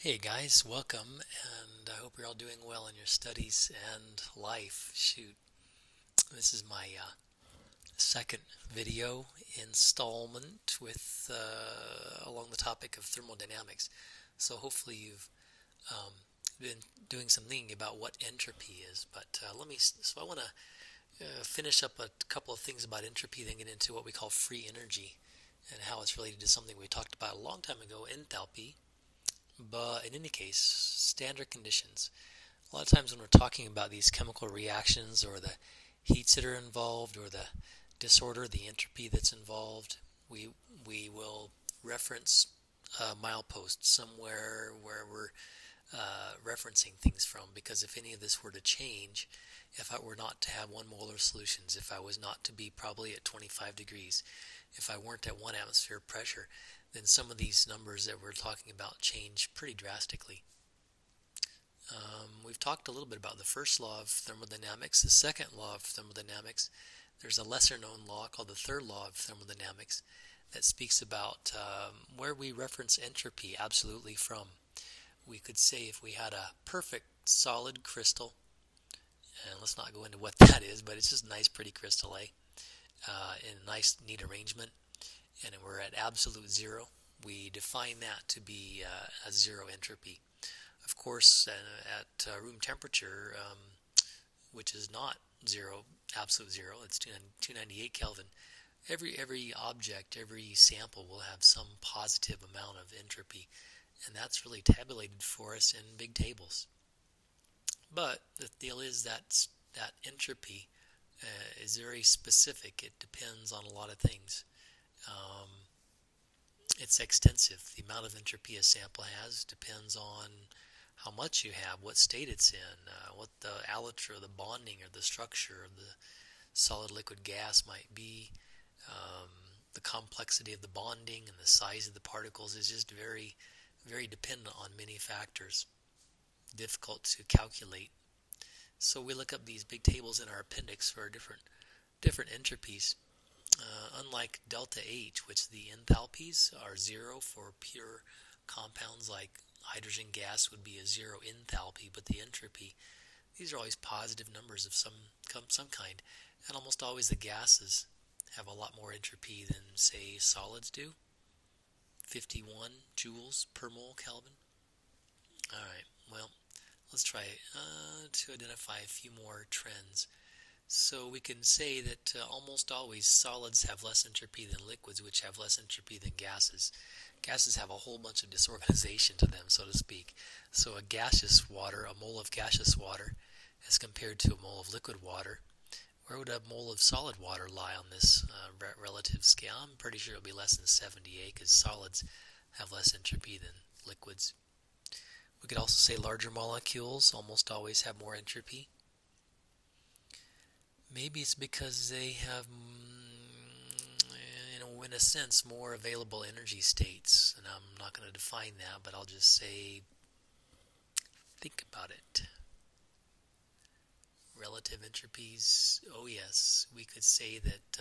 Hey guys, welcome, and I hope you're all doing well in your studies and life. Shoot, this is my second video installment with along the topic of thermodynamics. So hopefully you've um, been doing some thinking about what entropy is. But so I want to finish up a couple of things about entropy, then get into what we call free energy and how it's related to something we talked about a long time ago, enthalpy. But in any case, standard conditions. A lot of times when we're talking about these chemical reactions or the heats that are involved or the disorder, the entropy that's involved, we we will reference a milepost somewhere where we're referencing things from, because if any of this were to change, if I were not to have 1 molar solutions, if I was not to be probably at 25 degrees, if I weren't at 1 atmosphere pressure, then some of these numbers that we're talking about change pretty drastically. We've talked a little bit about the first law of thermodynamics, the second law of thermodynamics. There's a lesser known law called the third law of thermodynamics that speaks about where we reference entropy absolutely from. We could say if we had a perfect solid crystal, and let's not go into what that is, but it's just a nice pretty crystal, in a nice neat arrangement, and we're at absolute zero, we define that to be a zero entropy. Of course, at room temperature, which is not zero, absolute zero, it's 298 Kelvin, every object, every sample will have some positive amount of entropy, and that's really tabulated for us in big tables. But the deal is that entropy is very specific. It depends on a lot of things. Um, it's extensive. The amount of entropy a sample has depends on how much you have, what state it's in, what the allotrope, the bonding, or the structure of the solid, liquid, gas might be. The complexity of the bonding and the size of the particles is just very, very dependent on many factors. Difficult to calculate. So we look up these big tables in our appendix for different entropies. Unlike delta H, which the enthalpies are zero for pure compounds like hydrogen gas would be a zero enthalpy, but the entropy, these are always positive numbers of some kind, and almost always the gases have a lot more entropy than, say, solids do. 51 joules per mole Kelvin. Alright, well, let's try to identify a few more trends. So we can say that almost always solids have less entropy than liquids, which have less entropy than gases. Gases have a whole bunch of disorganization to them, so to speak. So a gaseous water, a mole of gaseous water, as compared to a mole of liquid water, where would a mole of solid water lie on this relative scale? I'm pretty sure it would be less than 78, because solids have less entropy than liquids. We could also say larger molecules almost always have more entropy. Maybe it's because they have, in a sense, more available energy states. And I'm not going to define that, but I'll just say, think about it. Relative entropies, oh yes, we could say that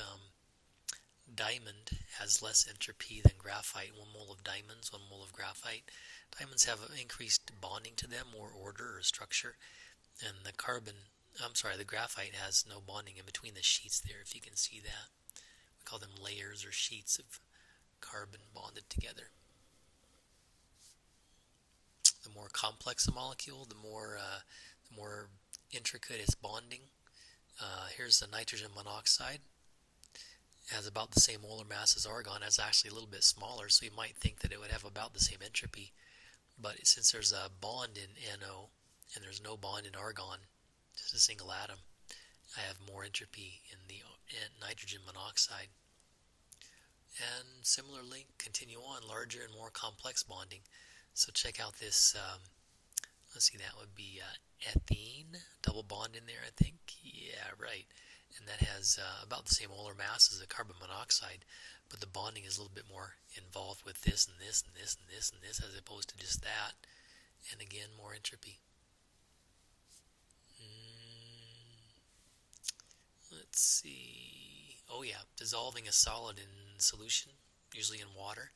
diamond has less entropy than graphite. 1 mole of diamonds, 1 mole of graphite. Diamonds have increased bonding to them, more order or structure, and the graphite has no bonding in between the sheets there, if you can see that. We call them layers or sheets of carbon bonded together. The more complex a molecule, the more intricate its bonding. Here's the nitrogen monoxide. It has about the same molar mass as argon. It's actually a little bit smaller, so you might think that it would have about the same entropy. But since there's a bond in NO and there's no bond in argon, just a single atom, I have more entropy in the nitrogen monoxide. And similarly, continue on, larger and more complex bonding. So check out this, let's see, that would be ethene, double bond in there, I think. Yeah, right. And that has about the same molar mass as the carbon monoxide, but the bonding is a little bit more involved with this and this and this and this and this, as opposed to just that. And again, more entropy. Let's see. Oh yeah, dissolving a solid in solution, usually in water,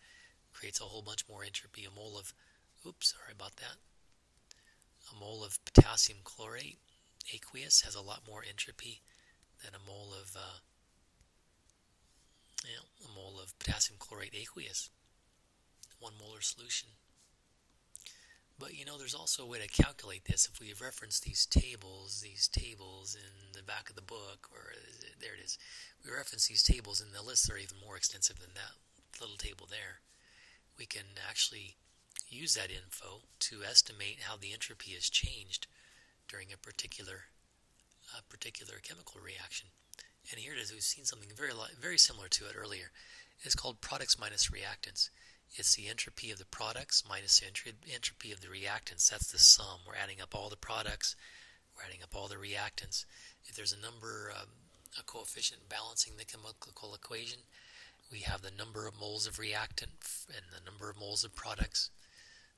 creates a whole bunch more entropy. A mole of oops, sorry about that. A mole of potassium chlorate aqueous has a lot more entropy than a mole of potassium chlorate aqueous, 1 molar solution. But there's also a way to calculate this. If we reference these tables in the back of the book, or there it is, we reference these tables, and the lists are even more extensive than that little table there. We can actually use that info to estimate how the entropy has changed during a particular chemical reaction. And here it is. We've seen something very similar to it earlier. It's called products minus reactants. It's the entropy of the products minus the entropy of the reactants. That's the sum. We're adding up all the products. We're adding up all the reactants. If there's a number, a coefficient balancing the chemical equation, we have the number of moles of reactant and the number of moles of products.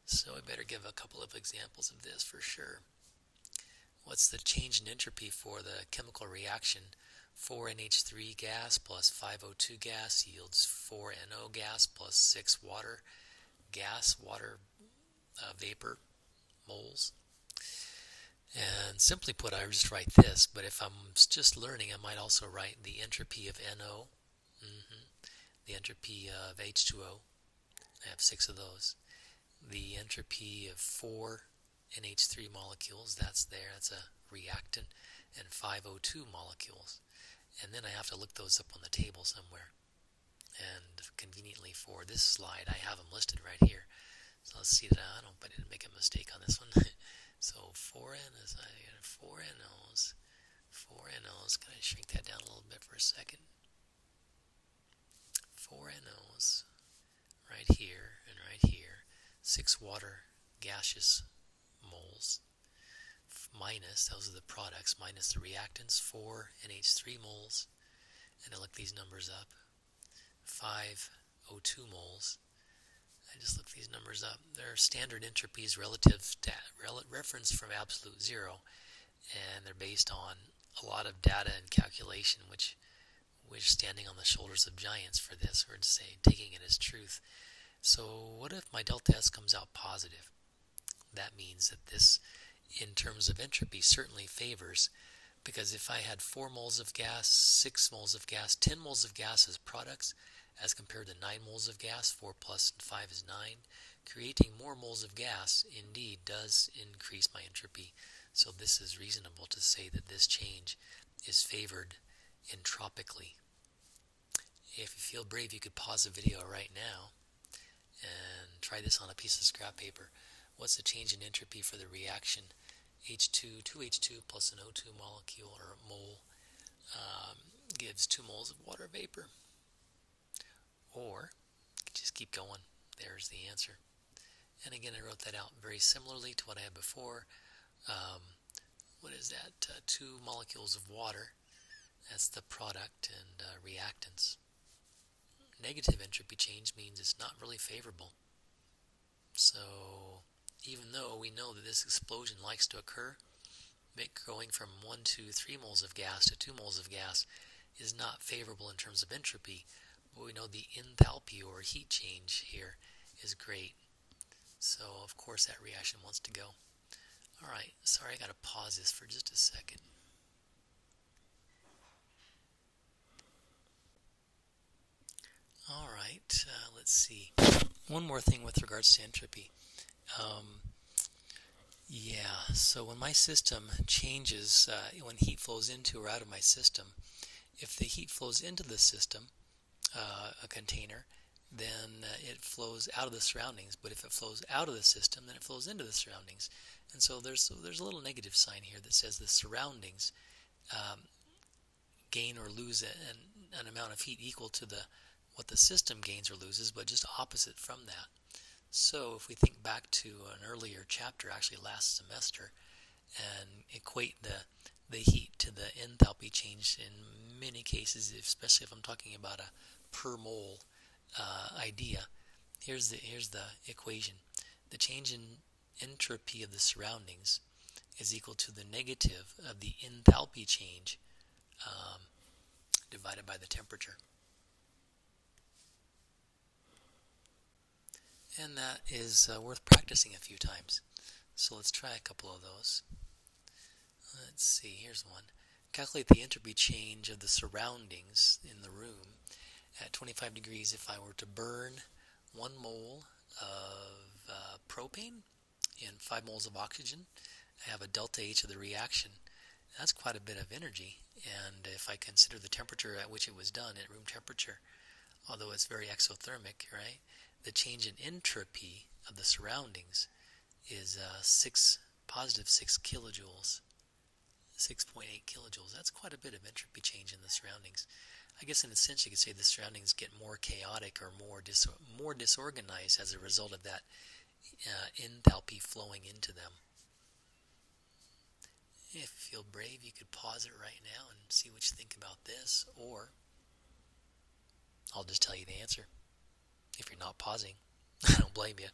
So I better give a couple of examples of this for sure. What's the change in entropy for the chemical reaction? 4NH3 gas plus 5O2 gas yields 4NO gas plus 6 water vapor moles. And simply put, I just write this, but if I'm just learning, I might also write the entropy of NO, the entropy of H2O, I have 6 of those, the entropy of 4 NH3 molecules, that's a reactant, and 5O2 molecules. And then I have to look those up on the table somewhere. And conveniently for this slide, I have them listed right here. So let's see that I didn't make a mistake on this one. So 4 NOs. Can I shrink that down a little bit for a second? 4 NOs right here and right here. 6 water gaseous moles. Minus, those are the products, minus the reactants, 4 NH3 moles, and I look these numbers up, 5 O2 moles. I just look these numbers up. They're standard entropies relative to reference from absolute zero, and they're based on a lot of data and calculation, which we're standing on the shoulders of giants for this, or to say, taking it as truth. So what if my delta S comes out positive? That means that this, in terms of entropy, certainly favors, because if I had 4 moles of gas, 6 moles of gas, 10 moles of gas as products, as compared to 9 moles of gas, 4 plus 5 is 9, creating more moles of gas indeed does increase my entropy. So this is reasonable to say that this change is favored entropically. If you feel brave, you could pause the video right now and try this on a piece of scrap paper. What's the change in entropy for the reaction? 2H2 plus an O2 molecule or mole gives 2 moles of water vapor. Or, just keep going. There's the answer. And again, I wrote that out very similarly to what I had before. What is that? 2 molecules of water. That's the product and reactants. Negative entropy change means it's not really favorable. So, even though we know that this explosion likes to occur, going from 1 to 3 moles of gas to 2 moles of gas is not favorable in terms of entropy, but we know the enthalpy or heat change here is great. So, of course, that reaction wants to go. Alright, sorry, I got to pause this for just a second. Alright, let's see. One more thing with regards to entropy. So when my system changes, when heat flows into or out of my system, if the heat flows into the system, a container, then it flows out of the surroundings. But if it flows out of the system, then it flows into the surroundings. And so there's a little negative sign here that says the surroundings gain or lose an amount of heat equal to what the system gains or loses, but just opposite from that. So if we think back to an earlier chapter, actually last semester, and equate the heat to the enthalpy change in many cases, especially if I'm talking about a per mole idea, here's the equation. The change in entropy of the surroundings is equal to the negative of the enthalpy change divided by the temperature. and that is worth practicing a few times. So let's try a couple of those. Let's see, here's one. Calculate the entropy change of the surroundings in the room at 25 degrees if I were to burn 1 mole of propane and 5 moles of oxygen. I have a delta H of the reaction. That's quite a bit of energy, and if I consider the temperature at which it was done at room temperature, although it's very exothermic, right? The change in entropy of the surroundings is positive 6 kilojoules, 6.8 kilojoules. That's quite a bit of entropy change in the surroundings. I guess in a sense you could say the surroundings get more chaotic or more disorganized as a result of that enthalpy flowing into them. If you feel brave, you could pause it right now and see what you think about this, or I'll just tell you the answer. If you're not pausing, I don't blame you.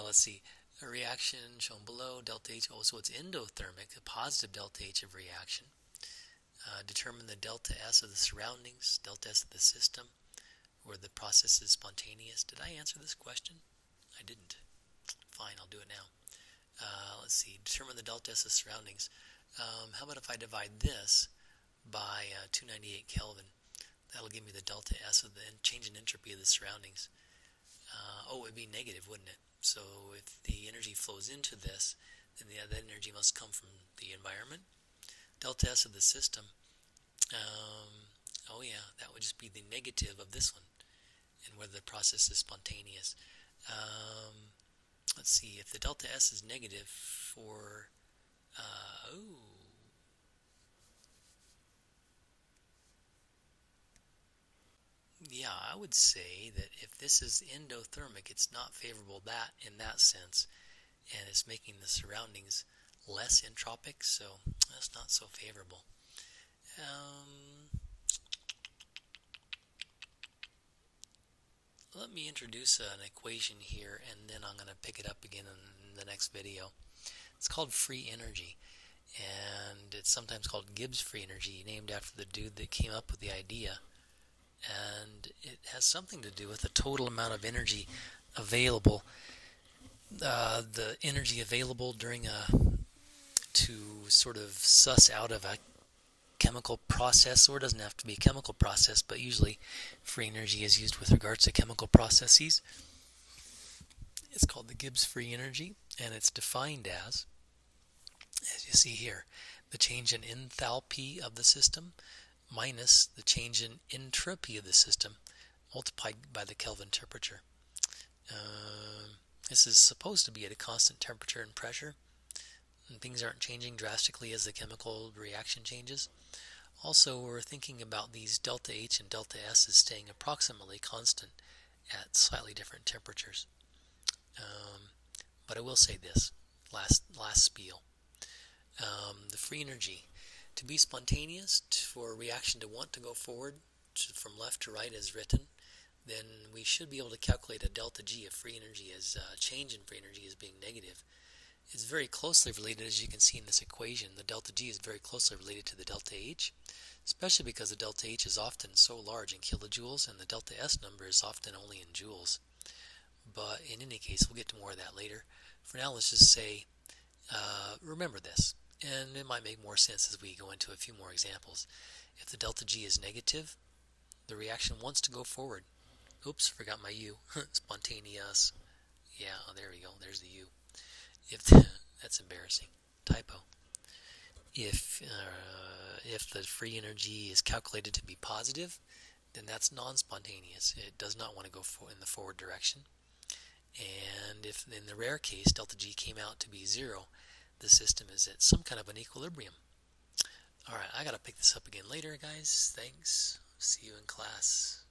Let's see. A reaction shown below, delta H. Oh, so it's endothermic, a positive delta H of reaction. Determine the delta S of the surroundings, delta S of the system, where the process is spontaneous. Did I answer this question? I didn't. Fine, I'll do it now. Let's see. Determine the delta S of surroundings. How about if I divide this by 298 Kelvin? That'll give me the delta S of the change in entropy of the surroundings. It would be negative, wouldn't it? So if the energy flows into this, then that energy must come from the environment. Delta S of the system, that would just be the negative of this one, and whether the process is spontaneous. Let's see, if the delta S is negative for, yeah, I would say that if this is endothermic, it's not favorable in that sense, and it's making the surroundings less entropic, so that's not so favorable. Let me introduce an equation here, and then I'm going to pick it up again in the next video. It's called free energy, and it's sometimes called Gibbs free energy, named after the dude that came up with the idea. And it has something to do with the total amount of energy available, the energy available to sort of suss out of a chemical process, or it doesn't have to be a chemical process, but usually free energy is used with regards to chemical processes. It's called the Gibbs free energy, and it's defined as you see here, the change in enthalpy of the system minus the change in entropy of the system multiplied by the Kelvin temperature. This is supposed to be at a constant temperature and pressure, and things aren't changing drastically as the chemical reaction changes. Also, we're thinking about these delta H and delta S as staying approximately constant at slightly different temperatures. But I will say this, last spiel. The free energy. To be spontaneous, for a reaction to want to go forward from left to right as written, then we should be able to calculate a delta G of free energy as change in free energy as being negative. It's very closely related, as you can see in this equation. The delta G is very closely related to the delta H, especially because the delta H is often so large in kilojoules, and the delta S number is often only in joules. But in any case, we'll get to more of that later. For now, let's just say, remember this, and it might make more sense as we go into a few more examples. If the delta G is negative, the reaction wants to go forward. Oops, forgot my U. Spontaneous. Yeah, there we go. There's the U. That's embarrassing. Typo. If the free energy is calculated to be positive, then that's non-spontaneous. It does not want to go in the forward direction. And if in the rare case delta G came out to be 0, the system is at some kind of an equilibrium. Alright, I gotta pick this up again later, guys. Thanks. See you in class.